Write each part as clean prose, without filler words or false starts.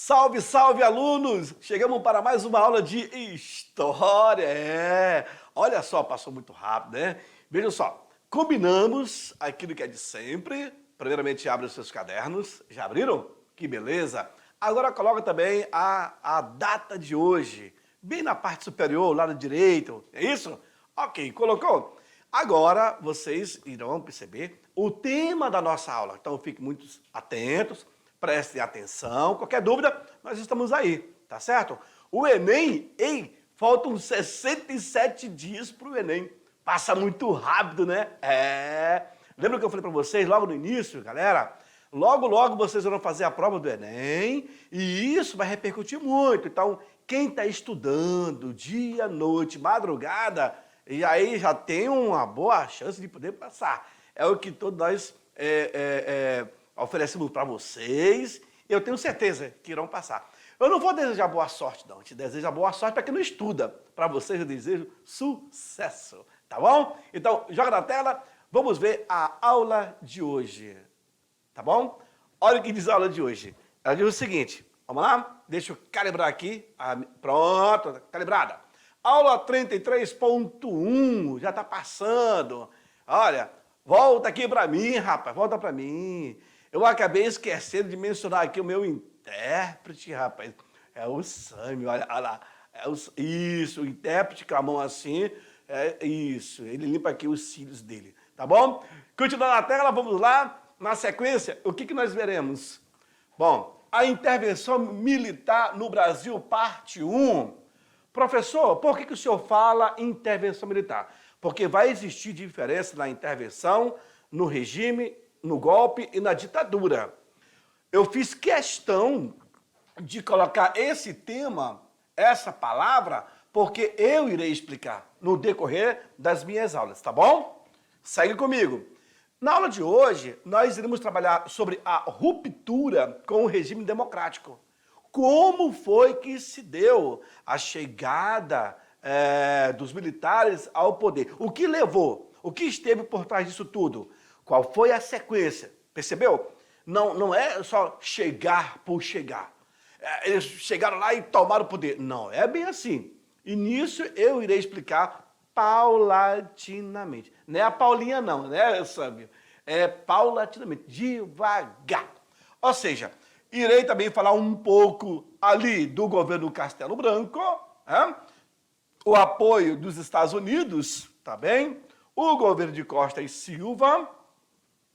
Salve, salve, alunos! Chegamos para mais uma aula de História. Olha só, passou muito rápido, né? Vejam só, combinamos aquilo que é de sempre. Primeiramente, abre os seus cadernos. Já abriram? Que beleza! Agora coloca também a data de hoje, bem na parte superior, lado direito. É isso? Ok, colocou? Agora vocês irão perceber o tema da nossa aula. Então fiquem muito atentos. Prestem atenção, qualquer dúvida, nós estamos aí, tá certo? O Enem, faltam 67 dias para o Enem. Passa muito rápido, né? Lembra que eu falei para vocês logo no início, galera? Logo, logo vocês vão fazer a prova do Enem e isso vai repercutir muito. Então, quem está estudando dia, noite, madrugada, e aí já tem uma boa chance de poder passar. É o que todos nós oferecemos para vocês, eu tenho certeza que irão passar. Eu não vou desejar boa sorte, não. Eu te desejo boa sorte para quem não estuda. Para vocês eu desejo sucesso, tá bom? Então, joga na tela, vamos ver a aula de hoje, tá bom? Olha o que diz a aula de hoje. Ela diz o seguinte, vamos lá? Deixa eu calibrar aqui. Pronto, calibrada. Aula 33.1, já está passando. Olha, volta aqui para mim, rapaz, volta para mim. Eu acabei esquecendo de mencionar aqui o meu intérprete, rapaz. É o Sami, olha lá. Isso, o intérprete com a mão assim. Isso, ele limpa aqui os cílios dele, tá bom? Continuando na tela, vamos lá. Na sequência, o que nós veremos? Bom, a intervenção militar no Brasil, parte 1. Professor, por que o senhor fala intervenção militar? Porque vai existir diferença na intervenção, no regime, no golpe e na ditadura. Eu fiz questão de colocar esse tema, essa palavra, porque eu irei explicar no decorrer das minhas aulas, tá bom? Segue comigo. Na aula de hoje, nós iremos trabalhar sobre a ruptura com o regime democrático. Como foi que se deu a chegada dos militares ao poder? O que levou? O que esteve por trás disso tudo? Qual foi a sequência? Percebeu? Não é só chegar por chegar. Eles chegaram lá e tomaram o poder. Não, é bem assim. E nisso eu irei explicar paulatinamente. Não é a Paulinha não, né, Sâmbio? É paulatinamente, devagar. Ou seja, irei também falar um pouco ali do governo Castelo Branco, o apoio dos Estados Unidos, tá bem? O governo de Costa e Silva,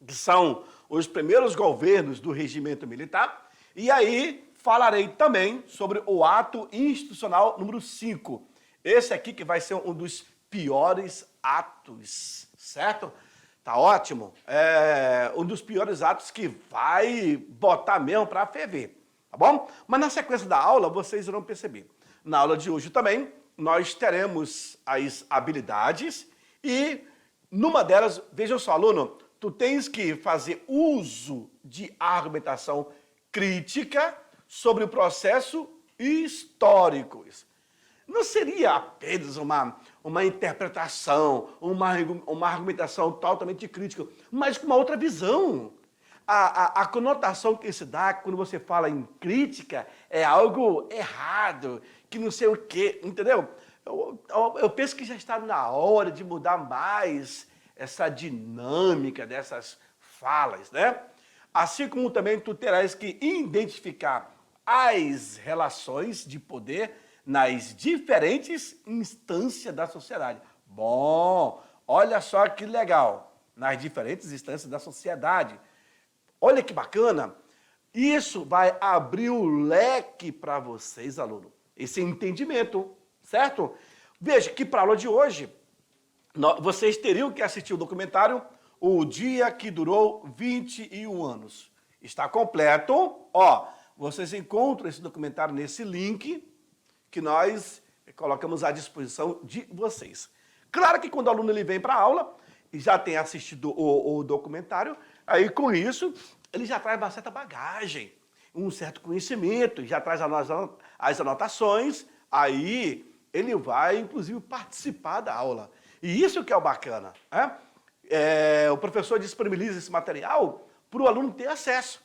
que são os primeiros governos do regimento militar, e aí falarei também sobre o ato institucional número 5. Esse aqui que vai ser um dos piores atos, certo? Tá ótimo? É um dos piores atos que vai botar mesmo para ferver, tá bom? Mas na sequência da aula, vocês irão perceber. Na aula de hoje também, nós teremos as habilidades e numa delas, vejam só, aluno, tu tens que fazer uso de argumentação crítica sobre o processo histórico. Não seria apenas uma interpretação, uma argumentação totalmente crítica, mas com uma outra visão. A conotação que se dá quando você fala em crítica é algo errado, que não sei o quê, entendeu? Eu penso que já está na hora de mudar mais essa dinâmica dessas falas, né? Assim como também tu terás que identificar as relações de poder nas diferentes instâncias da sociedade. Bom, olha só que legal, nas diferentes instâncias da sociedade. Olha que bacana, isso vai abrir o leque para vocês, aluno, esse entendimento, certo? Veja que para a aula de hoje, vocês teriam que assistir o documentário O Dia que Durou 21 Anos. Está completo, ó, vocês encontram esse documentário nesse link que nós colocamos à disposição de vocês. Claro que quando o aluno ele vem para a aula e já tem assistido o documentário, aí com isso ele já traz uma certa bagagem, um certo conhecimento, já traz as anotações, aí ele vai inclusive participar da aula. E isso que é o bacana, né? O professor disponibiliza esse material para o aluno ter acesso.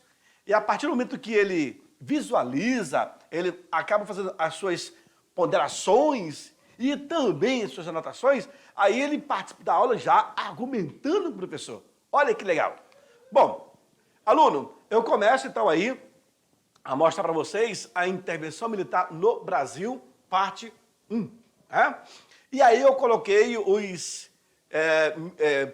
E a partir do momento que ele visualiza, ele acaba fazendo as suas ponderações e também as suas anotações, aí ele participa da aula já argumentando com o professor. Olha que legal. Bom, aluno, eu começo então aí a mostrar para vocês a intervenção militar no Brasil, parte 1. E aí eu coloquei os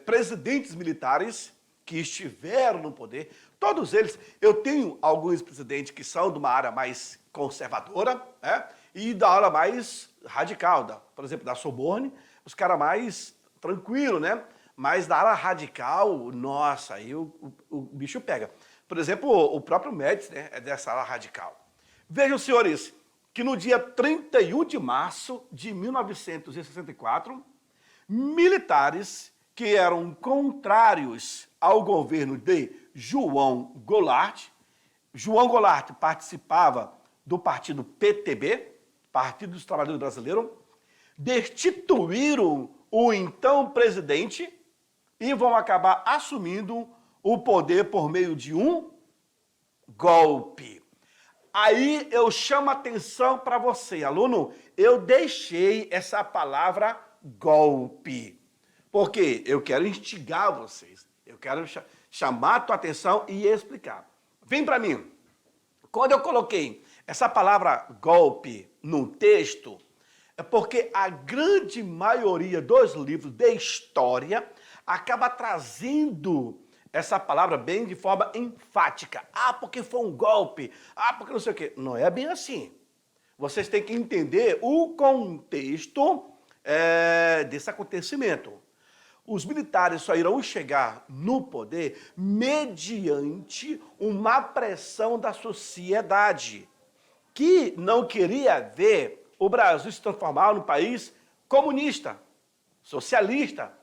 presidentes militares que estiveram no poder, todos eles. Eu tenho alguns presidentes que são de uma área mais conservadora, e da área mais radical, por exemplo, da Soborne, os caras mais tranquilos, né? Mas da área radical, nossa, aí o bicho pega. Por exemplo, o próprio Médici, né, é dessa área radical. Vejam, senhores, que no dia 31 de março de 1964, militares que eram contrários ao governo de João Goulart participava do partido PTB, Partido dos Trabalhadores Brasileiros, destituíram o então presidente e vão acabar assumindo o poder por meio de um golpe. Aí eu chamo a atenção para você, aluno, eu deixei essa palavra golpe, porque eu quero instigar vocês, eu quero chamar a tua atenção e explicar. Vem para mim. Quando eu coloquei essa palavra golpe no texto, é porque a grande maioria dos livros de história acaba trazendo essa palavra bem de forma enfática. Ah, porque foi um golpe. Ah, porque não sei o quê. Não é bem assim. Vocês têm que entender o contexto desse acontecimento. Os militares só irão chegar no poder mediante uma pressão da sociedade, que não queria ver o Brasil se transformar num país comunista, socialista,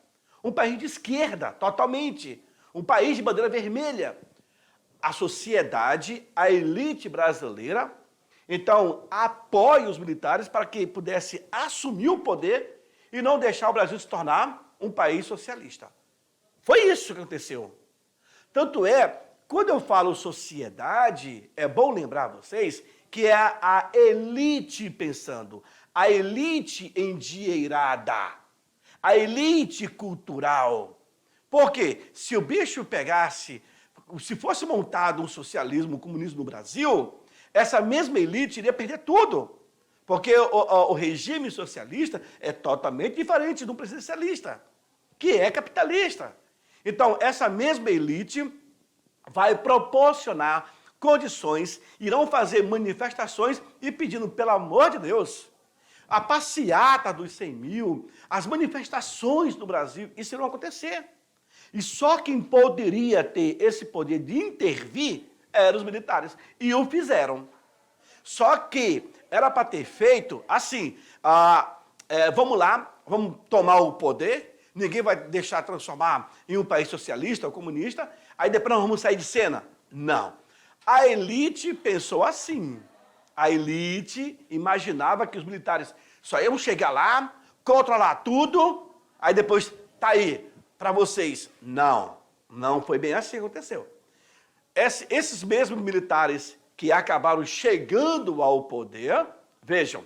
um país de esquerda, totalmente, um país de bandeira vermelha. A sociedade, a elite brasileira, então, apoia os militares para que pudesse assumir o poder e não deixar o Brasil se tornar um país socialista. Foi isso que aconteceu. Tanto é, quando eu falo sociedade, é bom lembrar a vocês que é a elite pensando, a elite endinheirada, a elite cultural. Porque se o bicho pegasse, se fosse montado um socialismo, um comunismo no Brasil, essa mesma elite iria perder tudo. Porque o regime socialista é totalmente diferente do presidencialista, que é capitalista. Então, essa mesma elite vai proporcionar condições, irão fazer manifestações e pedindo, pelo amor de Deus, a passeata dos 100 mil, as manifestações no Brasil, isso irão acontecer. E só quem poderia ter esse poder de intervir eram os militares. E o fizeram. Só que era para ter feito assim, vamos lá, vamos tomar o poder, ninguém vai deixar transformar em um país socialista ou comunista, aí depois nós vamos sair de cena. Não. A elite pensou assim. A elite imaginava que os militares só iam chegar lá, controlar tudo, aí depois, tá aí, para vocês. Não, não foi bem assim que aconteceu. Esses mesmos militares que acabaram chegando ao poder, vejam,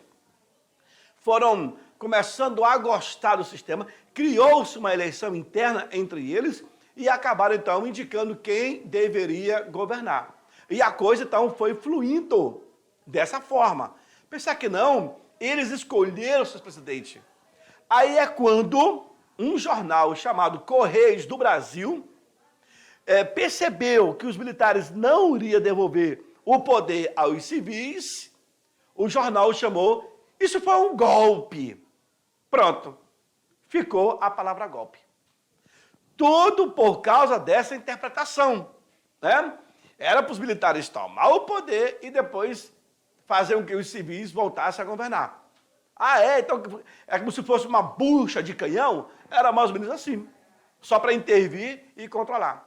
foram começando a gostar do sistema, criou-se uma eleição interna entre eles e acabaram, então, indicando quem deveria governar. E a coisa, então, foi fluindo dessa forma. Pensar que não, eles escolheram seus presidentes. Aí é quando um jornal chamado Correios do Brasil percebeu que os militares não iriam devolver o poder aos civis, o jornal chamou, isso foi um golpe. Pronto, ficou a palavra golpe. Tudo por causa dessa interpretação, né? Era para os militares tomar o poder e depois fazer com que os civis voltassem a governar. Ah, então é como se fosse uma bucha de canhão? Era mais ou menos assim, só para intervir e controlar.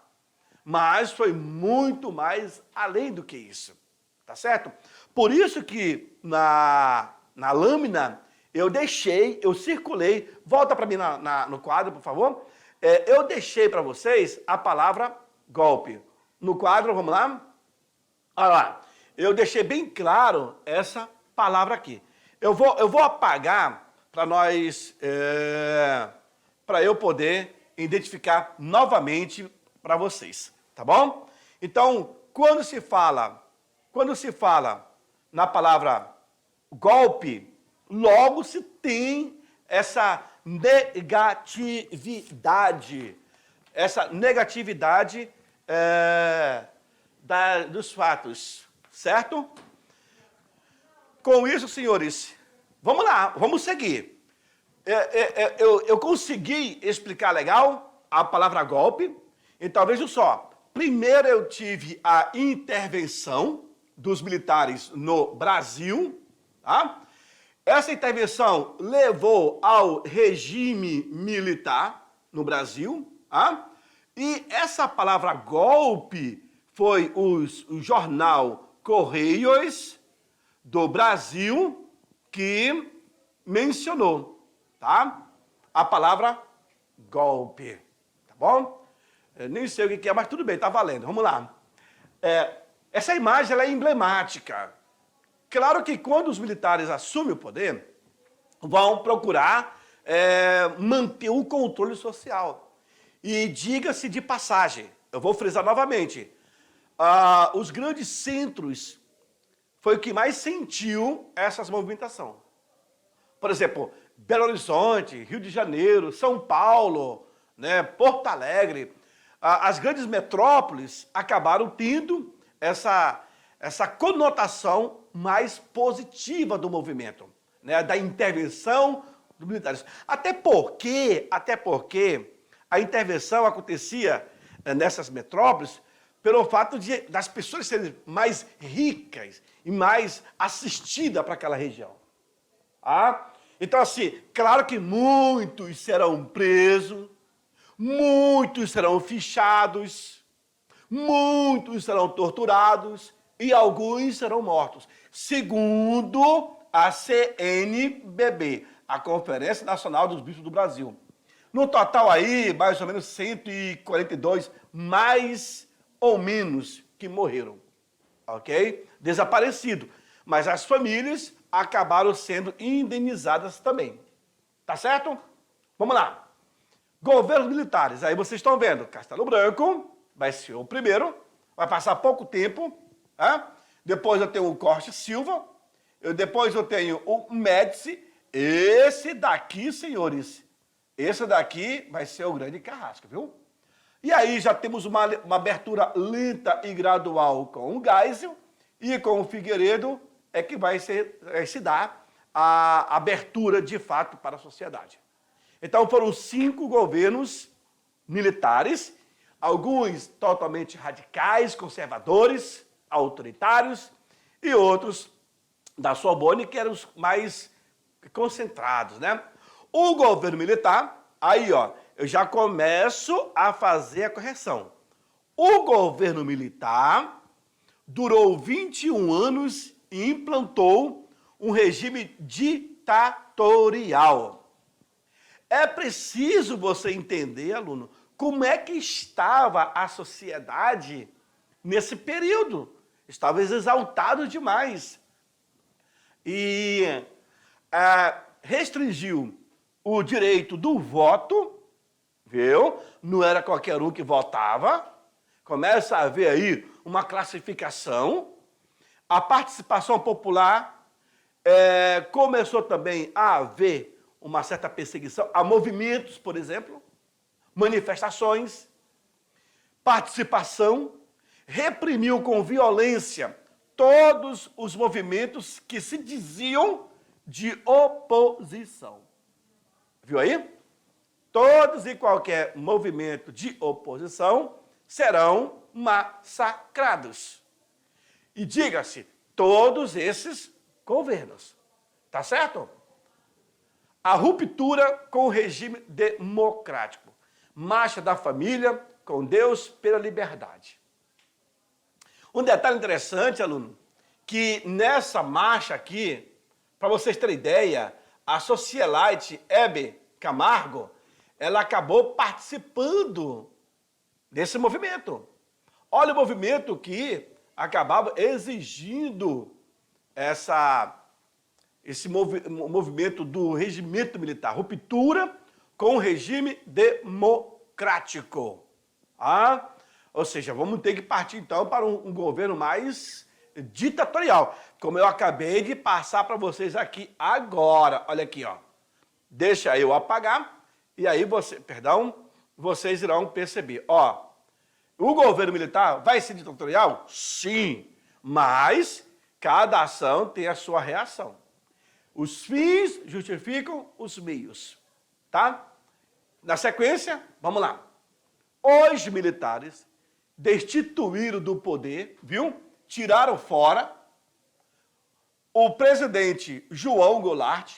Mas foi muito mais além do que isso, tá certo? Por isso que na lâmina eu circulei, volta para mim no quadro, por favor. Eu deixei para vocês a palavra golpe. No quadro, vamos lá? Olha lá. eu deixei bem claro essa palavra aqui. Eu vou apagar para nós, para eu poder identificar novamente para vocês, tá bom? Então, quando se fala na palavra golpe, logo se tem essa negatividade, dos fatos, certo? Com isso, senhores, vamos lá, vamos seguir. Eu consegui explicar legal a palavra golpe, então veja só. Primeiro eu tive a intervenção dos militares no Brasil, tá? Essa intervenção levou ao regime militar no Brasil, tá? E essa palavra golpe foi o jornal Correios do Brasil que mencionou, tá? A palavra golpe, tá bom? Eu nem sei o que é, mas tudo bem, tá valendo. Vamos lá. Essa imagem ela é emblemática. Claro que quando os militares assumem o poder, vão procurar manter o controle social. E diga-se de passagem, eu vou frisar novamente, os grandes centros foi o que mais sentiu essas movimentações. Por exemplo, Belo Horizonte, Rio de Janeiro, São Paulo, né, Porto Alegre, as grandes metrópoles acabaram tendo essa conotação mais positiva do movimento, né, da intervenção dos militares. Até porque a intervenção acontecia nessas metrópoles pelo fato das pessoas serem mais ricas e mais assistidas para aquela região. Então, assim, claro que muitos serão presos, muitos serão fichados, muitos serão torturados e alguns serão mortos. Segundo a CNBB, a Conferência Nacional dos Bispos do Brasil. No total aí, mais ou menos 142, mais ou menos, que morreram, ok? Desaparecido. Mas as famílias acabaram sendo indenizadas também. Tá certo? Vamos lá. Governos militares. Aí vocês estão vendo, Castelo Branco vai ser o primeiro, vai passar pouco tempo. Depois eu tenho o Costa Silva, depois eu tenho o Médici. Esse daqui, senhores, esse daqui vai ser o grande carrasco, viu? E aí já temos uma abertura lenta e gradual com o Geisel e com o Figueiredo é que vai se dar a abertura de fato para a sociedade. Então foram 5 governos militares, alguns totalmente radicais, conservadores, autoritários, e outros da Sorbonne, que eram os mais concentrados, né? O governo militar, aí ó, eu já começo a fazer a correção. O governo militar durou 21 anos e implantou um regime ditatorial. É preciso você entender, aluno, como é que estava a sociedade nesse período. Estava exaltado demais. E restringiu o direito do voto, viu? Não era qualquer um que votava. Começa a haver aí uma classificação. A participação popular começou também a haver uma certa perseguição a movimentos, por exemplo, manifestações, participação, reprimiu com violência todos os movimentos que se diziam de oposição. Viu aí? Todos e qualquer movimento de oposição serão massacrados. E diga-se, todos esses governos. Tá certo? A ruptura com o regime democrático. Marcha da família com Deus pela liberdade. Um detalhe interessante, aluno, que nessa marcha aqui, para vocês terem ideia, a socialite Hebe Camargo, ela acabou participando desse movimento. Olha o movimento que acabava exigindo esse movimento do regimento militar, ruptura com o regime democrático. Ou seja, vamos ter que partir então para um governo mais ditatorial, como eu acabei de passar para vocês aqui agora. Olha aqui, ó. Deixa eu apagar e aí vocês irão perceber. Ó, o governo militar vai ser ditatorial? Sim, mas cada ação tem a sua reação. Os fins justificam os meios, tá? Na sequência, vamos lá. Os militares destituíram do poder, viu? Tiraram fora o presidente João Goulart,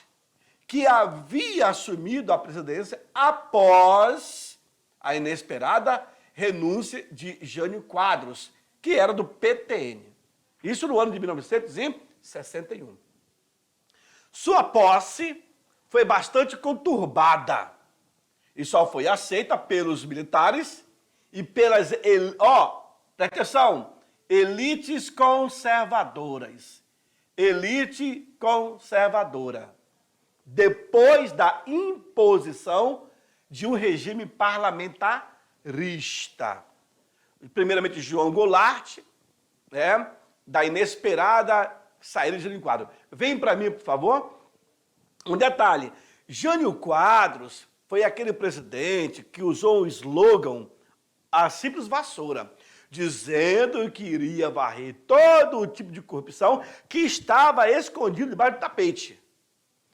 que havia assumido a presidência após a inesperada renúncia de Jânio Quadros, que era do PTN. Isso no ano de 1961. Sua posse foi bastante conturbada e só foi aceita pelos militares e pelas, presta atenção, elites conservadoras. Elite conservadora. Depois da imposição de um regime parlamentarista. Primeiramente, João Goulart, né, da inesperada saída de Jânio Quadros. Vem para mim, por favor. Um detalhe, Jânio Quadros foi aquele presidente que usou o slogan "a simples vassoura", dizendo que iria varrer todo o tipo de corrupção que estava escondido debaixo do tapete.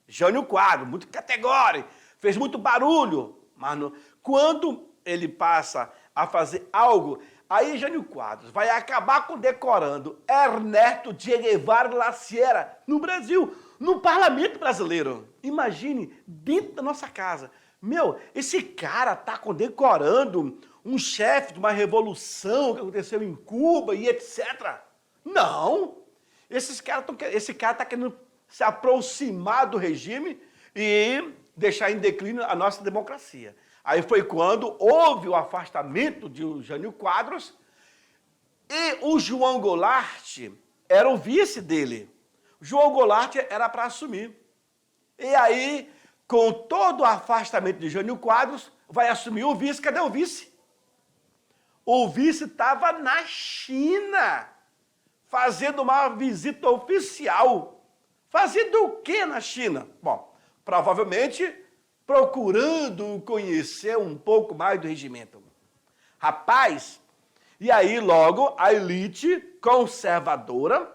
Jânio Quadros, muito categórico, fez muito barulho, mas quando ele passa a fazer algo, aí Jânio Quadros vai acabar condecorando Ernesto Che Guevara La Sierra no Brasil, no parlamento brasileiro. Imagine, dentro da nossa casa. Meu, esse cara tá condecorando um chefe de uma revolução que aconteceu em Cuba e etc. Não! Esse cara está querendo se aproximar do regime e deixar em declínio a nossa democracia. Aí foi quando houve o afastamento de Jânio Quadros e o João Goulart era o vice dele. O João Goulart era para assumir. E aí, com todo o afastamento de Jânio Quadros, vai assumir o vice. Cadê o vice? O vice estava na China, fazendo uma visita oficial. Fazendo o que na China? Bom, provavelmente procurando conhecer um pouco mais do regimento. Rapaz, e aí logo a elite conservadora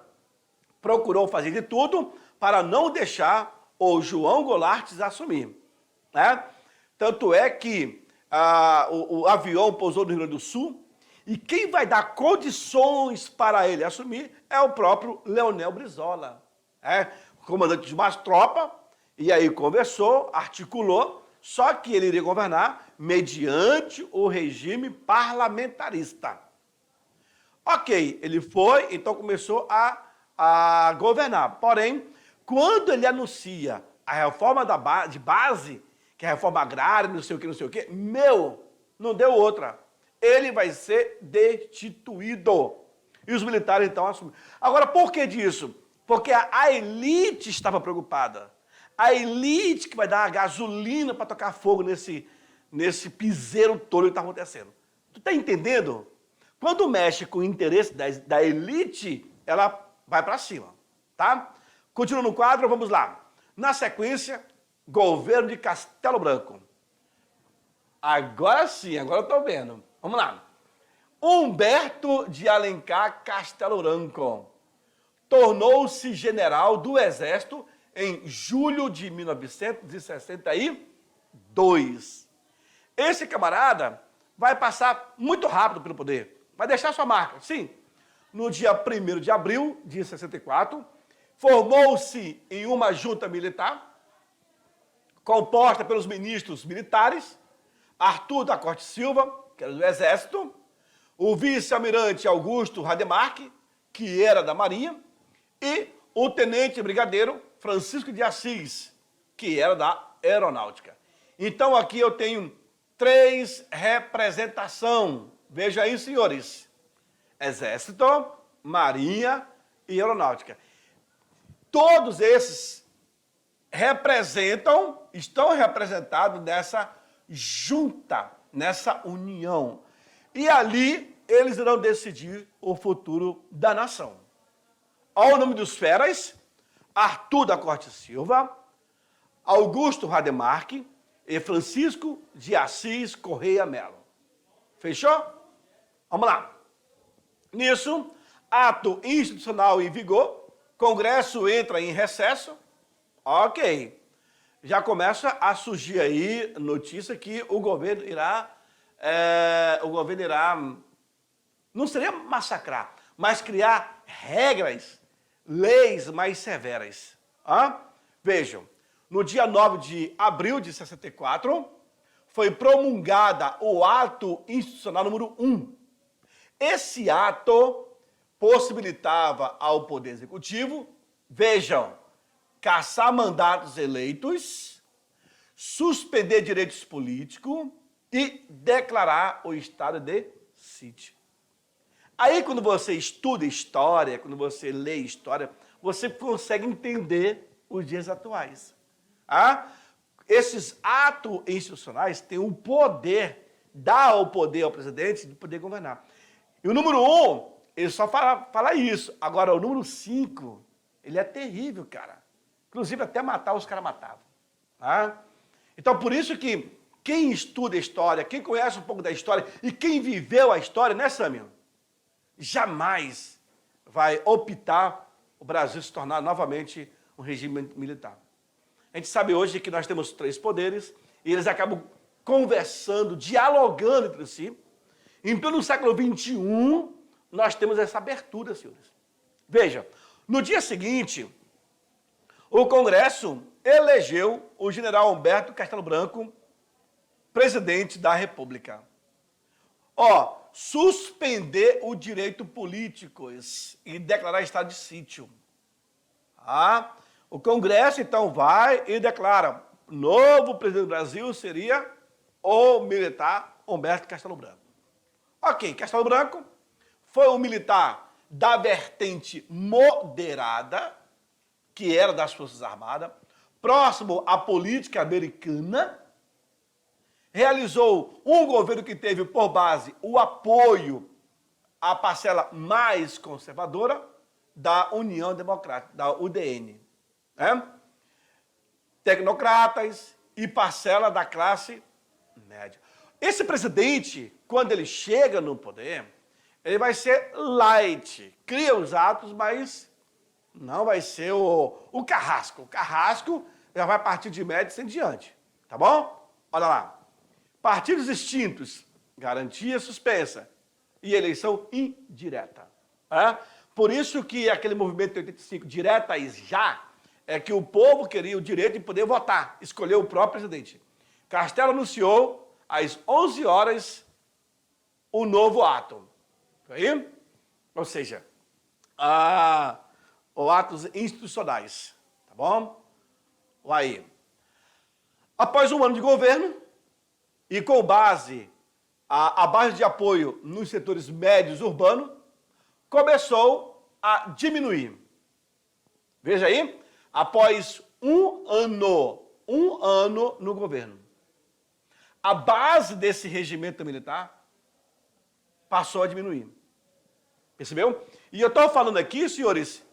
procurou fazer de tudo para não deixar o João Goulart assumir. Né? Tanto é que o avião pousou no Rio Grande do Sul e quem vai dar condições para ele assumir é o próprio Leonel Brizola. Comandante de uma tropa, e aí conversou, articulou, só que ele iria governar mediante o regime parlamentarista. Ok, ele foi, então começou a governar. Porém, quando ele anuncia a reforma de base, que é a reforma agrária, não sei o que, não deu outra. Ele vai ser destituído. E os militares, então, assumiram. Agora, por que disso? Porque a elite estava preocupada. A elite que vai dar a gasolina para tocar fogo nesse piseiro todo que está acontecendo. Tu está entendendo? Quando mexe com o interesse da elite, ela vai para cima, tá? Continuando no quadro, vamos lá. Na sequência, governo de Castelo Branco. Agora sim, agora eu estou vendo. Vamos lá. Humberto de Alencar Castelo Branco tornou-se general do Exército em julho de 1962. Esse camarada vai passar muito rápido pelo poder, vai deixar sua marca. Sim, no dia 1º de abril de 64, formou-se em uma junta militar, composta pelos ministros militares, Arthur da Corte Silva, que era do Exército, o vice-almirante Augusto Rademacher, que era da Marinha, e o tenente brigadeiro Francisco de Assis, que era da Aeronáutica. Então aqui eu tenho 3 representações. Veja aí, senhores. Exército, Marinha e Aeronáutica. Todos esses estão representados nessa junta, nessa união. E ali eles irão decidir o futuro da nação. Ao nome dos feras, Arthur da Corte Silva, Augusto Rademacher e Francisco de Assis Correia Melo. Fechou? Vamos lá. Nisso, ato institucional em vigor, Congresso entra em recesso. Ok. Já começa a surgir aí notícia que o governo irá, não seria massacrar, mas criar regras, leis mais severas. Vejam, no dia 9 de abril de 64, foi promulgada o ato institucional número 1. Esse ato possibilitava ao Poder Executivo, vejam, cassar mandatos eleitos, suspender direitos políticos e declarar o estado de sítio. Aí, quando você estuda história, quando você lê história, você consegue entender os dias atuais. Esses atos institucionais têm o poder, dá o poder ao presidente de poder governar. E o número 1, ele só fala isso. Agora, o número 5, ele é terrível, cara. Inclusive, até matar, os caras matavam. Então, por isso que quem estuda história, quem conhece um pouco da história e quem viveu a história, né, Sâmio? Jamais vai optar o Brasil se tornar novamente um regime militar. A gente sabe hoje que nós temos 3 poderes e eles acabam conversando, dialogando entre si. Então, no século XXI, nós temos essa abertura, senhores. Veja, no dia seguinte, o Congresso elegeu o general Humberto Castelo Branco presidente da República. Suspender o direito políticos e declarar estado de sítio. O Congresso, então, vai e declara, o novo presidente do Brasil seria o militar Humberto Castelo Branco. Ok, Castelo Branco foi um militar da vertente moderada, que era das Forças Armadas, próximo à política americana, realizou um governo que teve por base o apoio à parcela mais conservadora da União Democrática, da UDN. Tecnocratas e parcela da classe média. Esse presidente, quando ele chega no poder, ele vai ser light, cria os atos, mas não vai ser o carrasco. O carrasco já vai partir de médios em diante, tá bom? Olha lá. Partidos extintos, garantia suspensa e eleição indireta. Por isso que aquele movimento de 85, direta e já, é que o povo queria o direito de poder votar, escolher o próprio presidente. Castelo anunciou às 11 horas o novo ato. Aí? Ou seja, os atos institucionais, tá bom? Aí. Após um ano de governo, e com a base de apoio nos setores médios urbanos, começou a diminuir. Veja aí, após um ano no governo, a base desse regimento militar passou a diminuir. Percebeu? E eu estou falando aqui, senhores,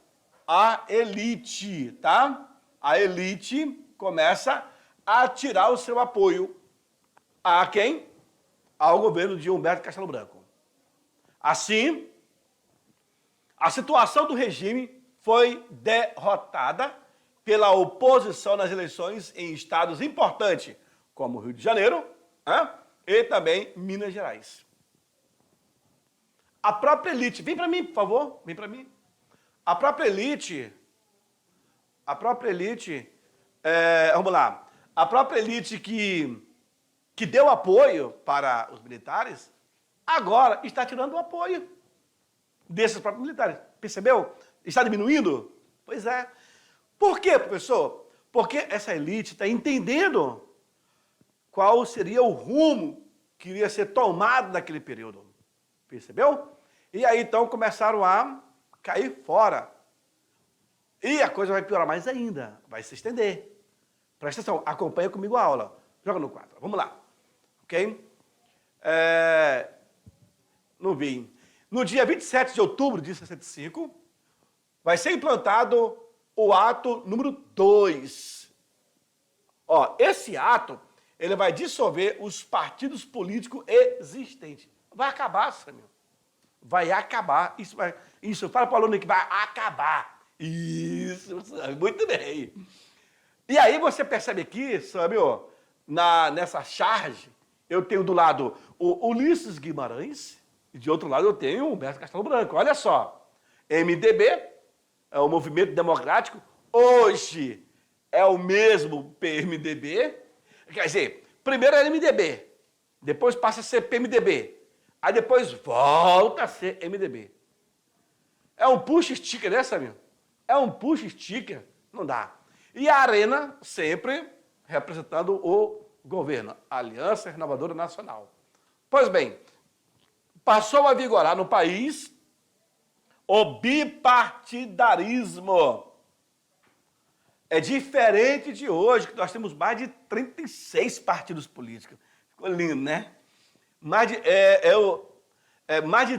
a elite, tá? A elite começa a tirar o seu apoio a quem? Ao governo de Humberto Castelo Branco. Assim, a situação do regime foi derrotada pela oposição nas eleições em estados importantes, como Rio de Janeiro e também Minas Gerais. A própria elite, vem para mim, por favor, vem para mim. A própria elite, vamos lá, a própria elite que deu apoio para os militares, agora está tirando o apoio desses próprios militares. Percebeu? Está diminuindo? Pois é. Por quê, professor? Porque essa elite está entendendo qual seria o rumo que iria ser tomado naquele período. Percebeu? E aí, então, começaram a cair fora. E a coisa vai piorar mais ainda, vai se estender. Presta atenção, acompanha comigo a aula. Joga no quadro, vamos lá. Ok? Não vi. No dia 27 de outubro de 65, vai ser implantado o ato número 2. Ó, esse ato, ele vai dissolver os partidos políticos existentes. Vai acabar, Samuel. Vai acabar. Isso, fala para o aluno que vai acabar. Isso, Samuel, muito bem. E aí você percebe aqui, Samuel, nessa charge, eu tenho do lado o Ulisses Guimarães e de outro lado eu tenho o Humberto Castelo Branco. Olha só, MDB, é o Movimento Democrático, hoje é o mesmo PMDB, quer dizer, primeiro é MDB, depois passa a ser PMDB, aí depois volta a ser MDB. É um puxa-sticker, né, Samir? É um puxa-sticker, não dá. E a Arena sempre representando o governo, Aliança Renovadora Nacional. Pois bem, passou a vigorar no país o bipartidarismo. É diferente de hoje, que nós temos mais de 36 partidos políticos. Ficou lindo, né? Mais de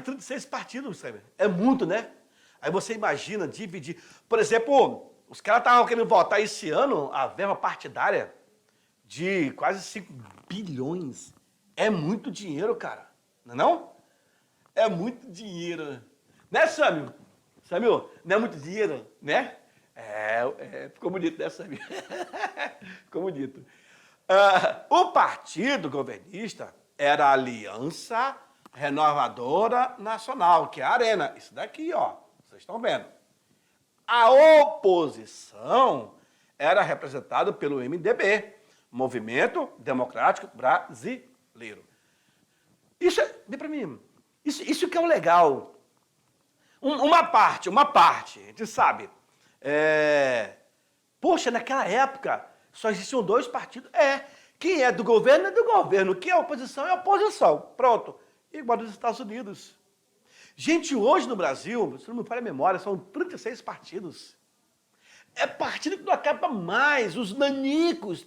36 partidos, sabe? É muito, né? Aí você imagina dividir. Por exemplo, os caras estavam querendo votar esse ano a verba partidária de quase 5 bilhões. É muito dinheiro, cara. Não é não? É muito dinheiro. Né, Sâmio? Sâmio, não é muito dinheiro, né? Ficou bonito, né, Sâmio? Ficou bonito. O partido governista era a Aliança Renovadora Nacional, que é a Arena. Isso daqui, ó. Vocês estão vendo. A oposição era representada pelo MDB, Movimento Democrático Brasileiro. Isso, vem para mim, isso que é o legal. Uma parte, a gente sabe. Poxa, naquela época só existiam 2 partidos. Quem é do governo é do governo, quem é oposição é oposição. Pronto. Igual dos Estados Unidos. Gente, hoje no Brasil, se não me falha a memória, são 36 partidos. É partido que não acaba mais, os nanicos.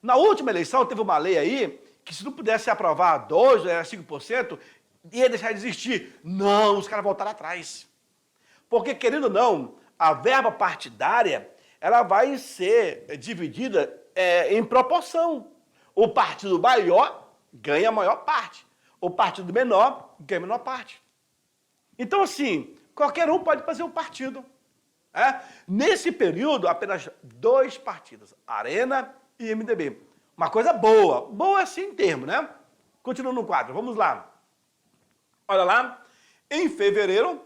Na última eleição teve uma lei aí que se não pudesse aprovar 2, era 5%, ia deixar de existir. Não, os caras voltaram atrás. Porque, querendo ou não, a verba partidária, ela vai ser dividida em proporção. O partido maior ganha a maior parte. O partido menor ganha a menor parte. Então, assim, qualquer um pode fazer um partido. Nesse período, apenas 2 partidos, Arena e MDB. Uma coisa boa. Boa assim em termo, né? Continuando no quadro, vamos lá. Olha lá, em fevereiro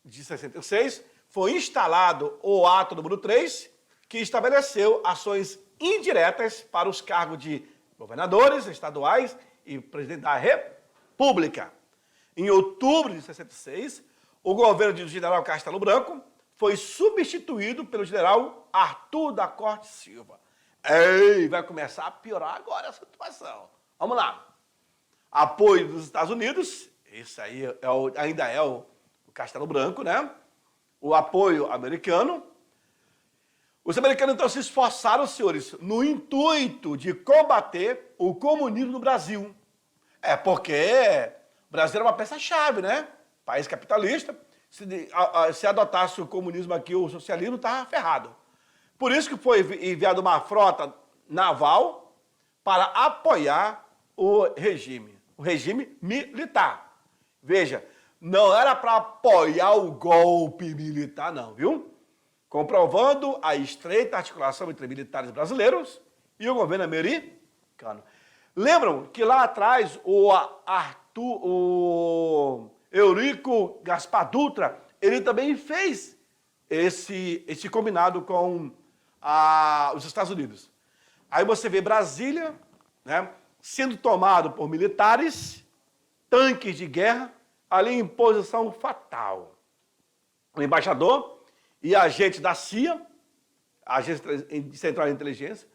de 66, foi instalado o ato número 3, que estabeleceu ações indiretas para os cargos de governadores estaduais e presidente da República. Em outubro de 66, o governo do general Castelo Branco foi substituído pelo general Arthur da Corte Silva. Vai começar a piorar agora a situação. Vamos lá. Apoio dos Estados Unidos, esse aí ainda é o Castelo Branco, né? O apoio americano. Os americanos, então, se esforçaram, senhores, no intuito de combater o comunismo no Brasil. Porque o Brasil era uma peça-chave, né? País capitalista. Se adotasse o comunismo aqui, o socialismo, estava ferrado. Por isso que foi enviada uma frota naval para apoiar o regime militar. Veja, não era para apoiar o golpe militar, não, viu? Comprovando a estreita articulação entre militares brasileiros e o governo americano. Lembram que lá atrás o Eurico Gaspar Dutra, ele também fez esse combinado com os Estados Unidos. Aí você vê Brasília, né, sendo tomado por militares, tanques de guerra, ali em posição fatal. O embaixador e agentes da CIA, Agência Central de Inteligência,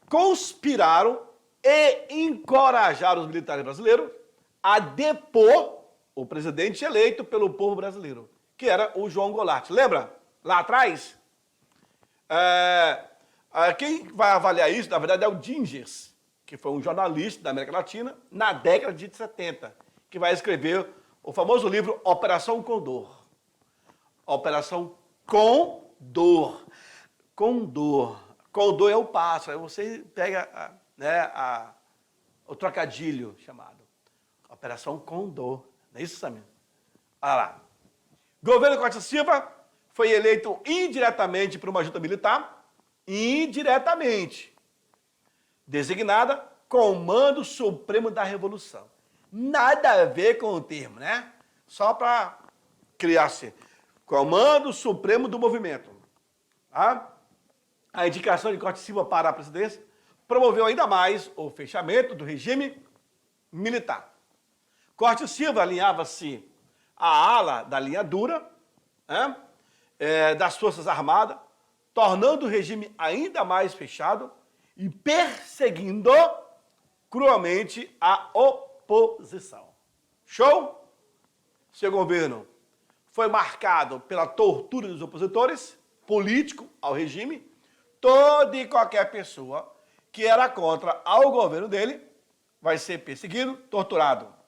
conspiraram e encorajaram os militares brasileiros a depor o presidente eleito pelo povo brasileiro, que era o João Goulart. Lembra? Lá atrás? Quem vai avaliar isso, na verdade, é o Gingers, que foi um jornalista da América Latina na década de 70, que vai escrever o famoso livro Operação Condor. Operação Condor. Condor. Condor é o pássaro. Aí você pega o trocadilho chamado Operação Condor. Não é isso, Samir? Olha lá. Governo Costa Silva foi eleito indiretamente por uma junta militar, indiretamente, designada Comando Supremo da Revolução. Nada a ver com o termo, né? Só para criar-se. Comando Supremo do Movimento. Tá? A indicação de Costa Silva para a presidência promoveu ainda mais o fechamento do regime militar. Costa Silva alinhava-se à ala da linha dura, das Forças Armadas, tornando o regime ainda mais fechado e perseguindo cruelmente a oposição. Show? Seu governo foi marcado pela tortura dos opositores políticos ao regime. Toda e qualquer pessoa que era contra ao governo dele vai ser perseguido, torturado.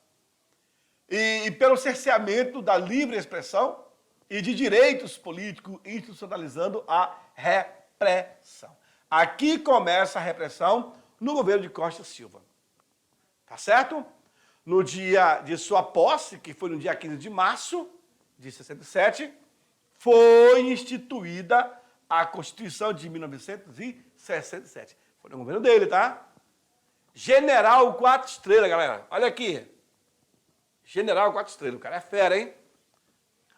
E pelo cerceamento da livre expressão e de direitos políticos, institucionalizando a repressão. Aqui começa a repressão no governo de Costa Silva. Tá certo? No dia de sua posse, que foi no dia 15 de março de 67, foi instituída a Constituição de 1967. Foi no governo dele, tá? General 4 estrelas, galera. Olha aqui. General 4 estrelas. O cara é fera, hein?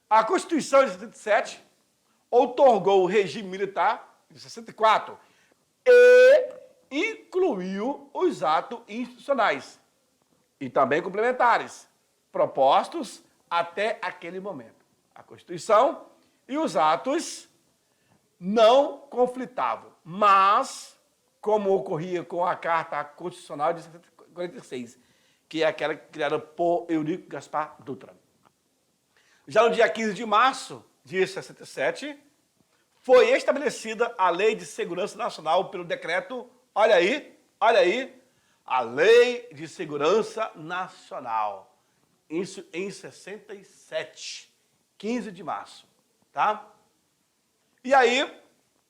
A Constituição de 67 outorgou o regime militar de 64 e incluiu os atos institucionais e também complementares propostos até aquele momento. A Constituição e os atos não conflitavam, mas, como ocorria com a Carta Constitucional de 46, que é aquela criada por Eurico Gaspar Dutra. Já no dia 15 de março de 67, foi estabelecida a Lei de Segurança Nacional pelo decreto, olha aí, a Lei de Segurança Nacional. Isso em 67, 15 de março, tá? E aí,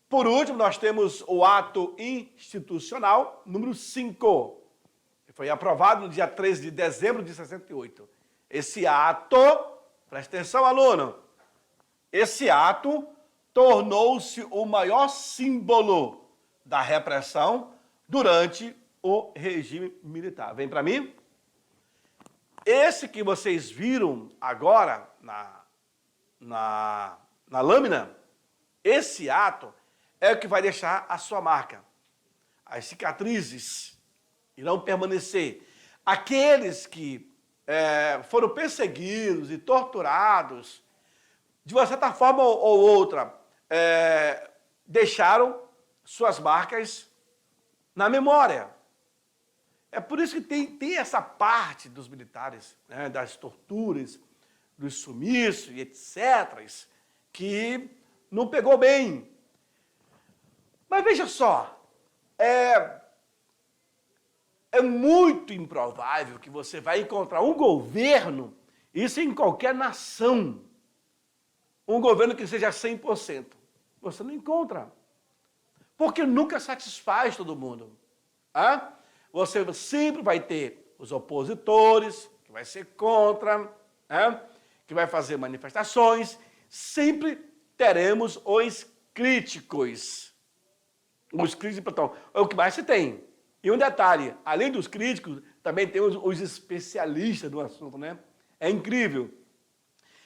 por último, nós temos o ato institucional número 5, que foi aprovado no dia 13 de dezembro de 68. Esse ato, presta atenção, aluno, esse ato tornou-se o maior símbolo da repressão durante o regime militar. Vem para mim? Esse que vocês viram agora na lâmina, esse ato é o que vai deixar a sua marca. As cicatrizes irão permanecer. Aqueles que foram perseguidos e torturados, de uma certa forma ou outra, deixaram suas marcas na memória. É por isso que tem essa parte dos militares, né, das torturas, dos sumiços e etc., que não pegou bem. Mas veja só, é muito improvável que você vai encontrar um governo, isso em qualquer nação, um governo que seja 100%. Você não encontra. Porque nunca satisfaz todo mundo. Você sempre vai ter os opositores, que vai ser contra, que vai fazer manifestações. Sempre teremos os críticos. Os críticos, então, é o que mais se tem. E um detalhe, além dos críticos, também tem os especialistas do assunto, né? É incrível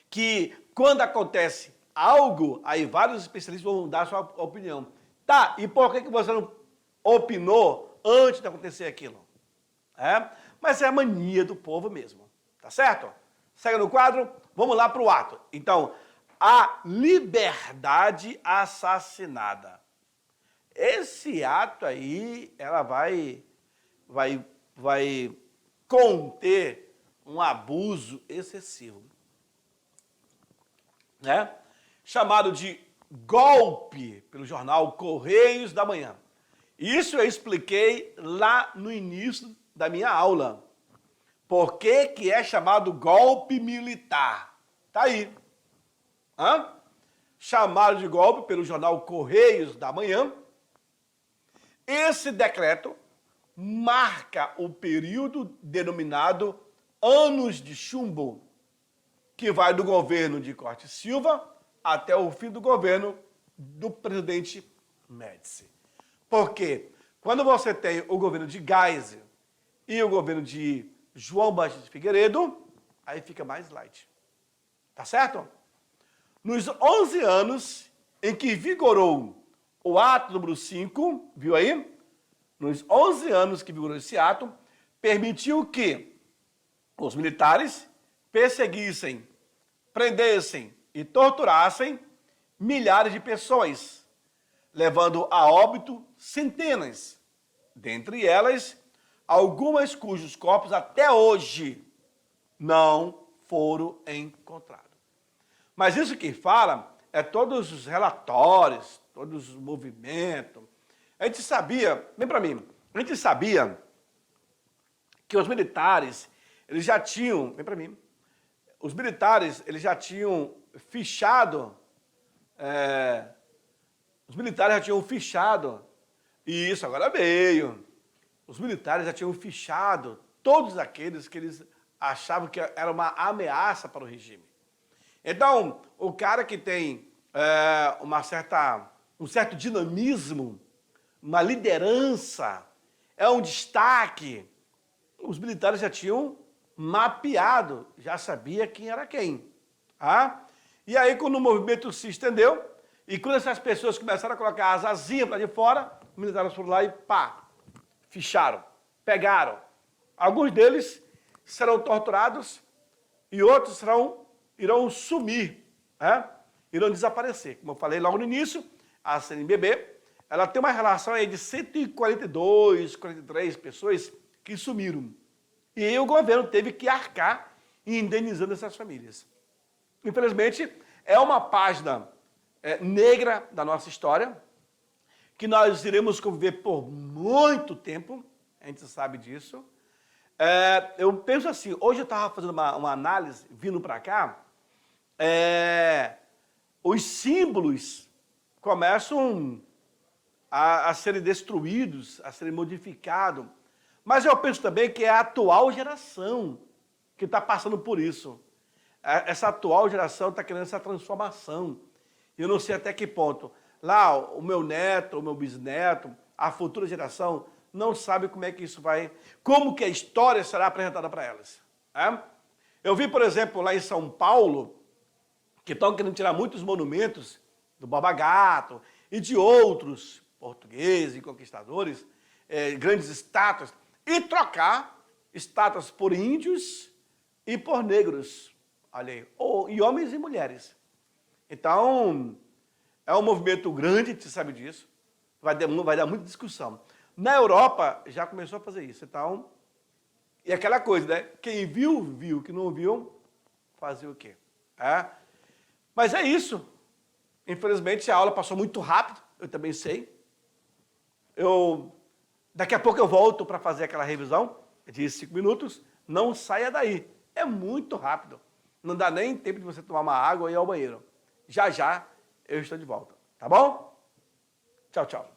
que quando acontece algo, aí vários especialistas vão dar sua opinião. Tá, e por que você não opinou antes de acontecer aquilo? Mas é a mania do povo mesmo, tá certo? Segue no quadro, vamos lá para o ato. Então, a liberdade assassinada. Esse ato aí, ela vai conter um abuso excessivo. né? Chamado de golpe pelo jornal Correios da Manhã. Isso eu expliquei lá no início da minha aula. Por que que é chamado golpe militar? Tá aí. Hã? Chamado de golpe pelo jornal Correios da Manhã. Esse decreto marca o período denominado Anos de Chumbo, que vai do governo de Corte Silva até o fim do governo do presidente Médici. Por quê? Quando você tem o governo de Geisel e o governo de João Batista de Figueiredo, aí fica mais light. Tá certo? Nos 11 anos em que vigorou o ato número 5, viu aí? Nos 11 anos que vigorou esse ato, permitiu que os militares perseguissem, prendessem e torturassem milhares de pessoas, levando a óbito centenas, dentre elas, algumas cujos corpos até hoje não foram encontrados. Mas isso que fala é todos os relatórios, todos os movimentos. A gente sabia, vem para mim, a gente sabia que os militares, eles já tinham, vem para mim, os militares, eles já tinham fichado, e isso agora veio, os militares já tinham fichado todos aqueles que eles achavam que era uma ameaça para o regime. Então, o cara que tem um certo dinamismo, uma liderança, é um destaque, os militares já tinham mapeado, já sabia quem era quem. Tá? E aí, quando o movimento se estendeu, e quando essas pessoas começaram a colocar as asinhas para de fora, os militares foram lá e pá, ficharam, pegaram. Alguns deles serão torturados e outros irão sumir, irão desaparecer. Como eu falei logo no início, a CNBB, ela tem uma relação aí de 142, 43 pessoas que sumiram. E aí o governo teve que arcar indenizando essas famílias. Infelizmente, é uma página negra da nossa história, que nós iremos conviver por muito tempo, a gente sabe disso. Eu penso assim, hoje eu estava fazendo uma análise, vindo para cá, os símbolos começam a serem destruídos, a serem modificados, mas eu penso também que é a atual geração que está passando por isso. Essa atual geração está querendo essa transformação. Eu não sei até que ponto. Lá, o meu neto, o meu bisneto, a futura geração, não sabe como é que isso vai, como que a história será apresentada para elas. Eu vi, por exemplo, lá em São Paulo, que estão querendo tirar muitos monumentos do Borba Gato e de outros portugueses e conquistadores, grandes estátuas, e trocar estátuas por índios e por negros, olha aí, e homens e mulheres. Então, é um movimento grande, você sabe disso, vai dar muita discussão. Na Europa, já começou a fazer isso, então, e aquela coisa, né? Quem viu, viu, que não viu, fazia o quê? Mas é isso. Infelizmente, a aula passou muito rápido, eu também sei. Daqui a pouco eu volto para fazer aquela revisão de 5 minutos. Não saia daí. É muito rápido. Não dá nem tempo de você tomar uma água e ir ao banheiro. Já já eu estou de volta. Tá bom? Tchau, tchau.